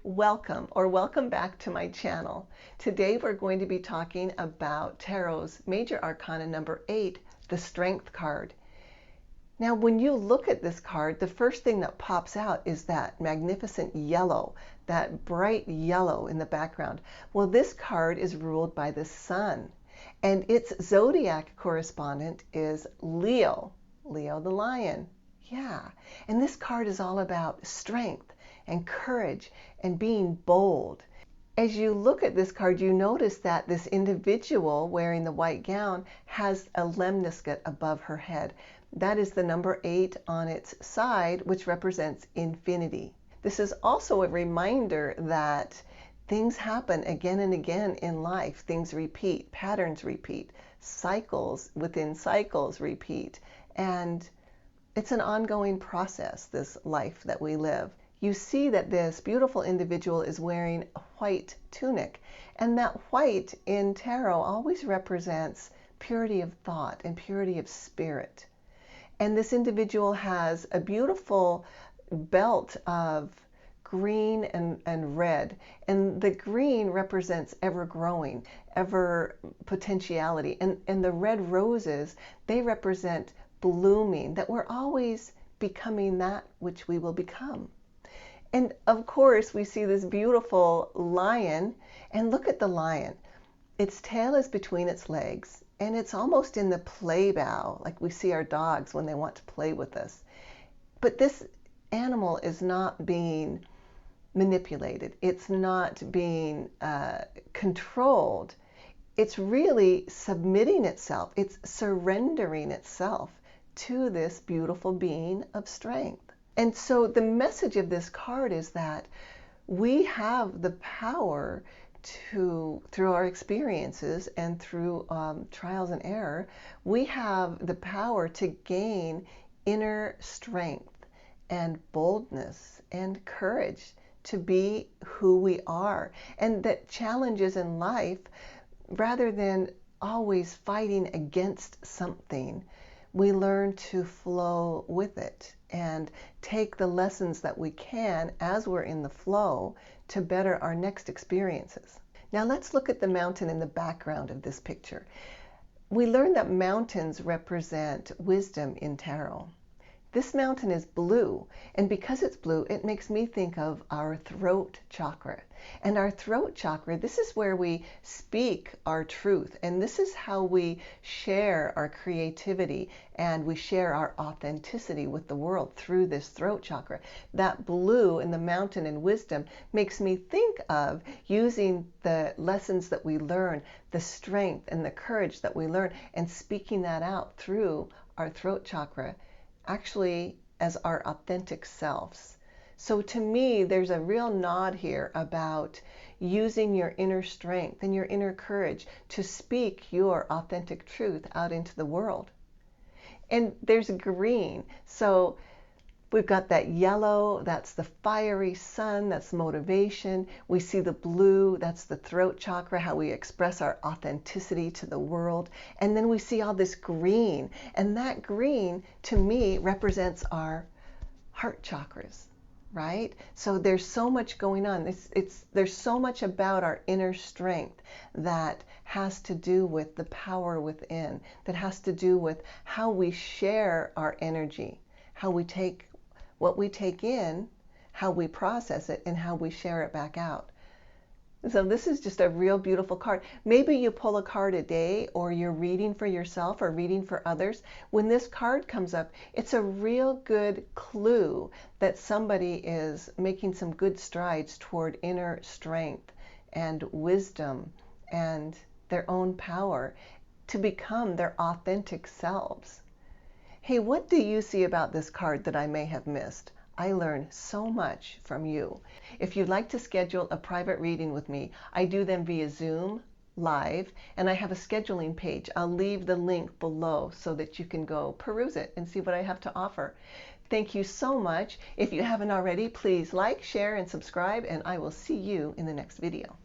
Welcome back to my channel. Today we're going to be talking about Tarot's Major Arcana number 8, the Strength card. Now when you look at this card, the first thing that pops out is that magnificent yellow, that bright yellow in the background. Well, this card is ruled by the sun, and its zodiac correspondent is Leo, Leo the lion. Yeah, and this card is all about strength and courage and being bold. As you look at this card, you notice that this individual wearing the white gown has a lemniscate above her head. That is the number 8 on its side, which represents infinity. This is also a reminder that things happen again and again in life. Things repeat, patterns repeat, cycles within cycles repeat. And it's an ongoing process, this life that we live. You see that this beautiful individual is wearing a white tunic, and that white in tarot always represents purity of thought and purity of spirit. And this individual has a beautiful belt of green and red, and the green represents ever growing, ever potentiality, and the red roses, they represent blooming, that we're always becoming that which we will become. And of course, we see this beautiful lion, and look at the lion. Its tail is between its legs, and it's almost in the play bow, like we see our dogs when they want to play with us. But this animal is not being manipulated. It's not being controlled. It's really submitting itself. It's surrendering itself to this beautiful being of strength. And so the message of this card is that we have the power to, through our experiences and through trials and error, we have the power to gain inner strength and boldness and courage to be who we are. And that challenges in life, rather than always fighting against something, we learn to flow with it and take the lessons that we can as we're in the flow to better our next experiences. Now let's look at the mountain in the background of this picture. We learned that mountains represent wisdom in tarot. This mountain is blue, and because it's blue, it makes me think of our throat chakra. And our throat chakra, this is where we speak our truth, and this is how we share our creativity and we share our authenticity with the world through this throat chakra. That blue in the mountain and wisdom makes me think of using the lessons that we learn, the strength and the courage that we learn, and speaking that out through our throat chakra, actually as our authentic selves. So to me, there's a real nod here about using your inner strength and your inner courage to speak your authentic truth out into the world. And there's green. So we've got that yellow, that's the fiery sun, that's motivation. We see the blue, that's the throat chakra, how we express our authenticity to the world. And then we see all this green, and that green to me represents our heart chakras, right? So there's so much going on. There's so much about our inner strength that has to do with the power within, that has to do with how we share our energy, how we take what we take in, how we process it, and how we share it back out. So this is just a real beautiful card. Maybe you pull a card a day, or you're reading for yourself or reading for others. When this card comes up, it's a real good clue that somebody is making some good strides toward inner strength and wisdom and their own power to become their authentic selves. Hey, what do you see about this card that I may have missed? I learn so much from you. If you'd like to schedule a private reading with me, I do them via Zoom, live, and I have a scheduling page. I'll leave the link below so that you can go peruse it and see what I have to offer. Thank you so much. If you haven't already, please like, share, and subscribe, and I will see you in the next video.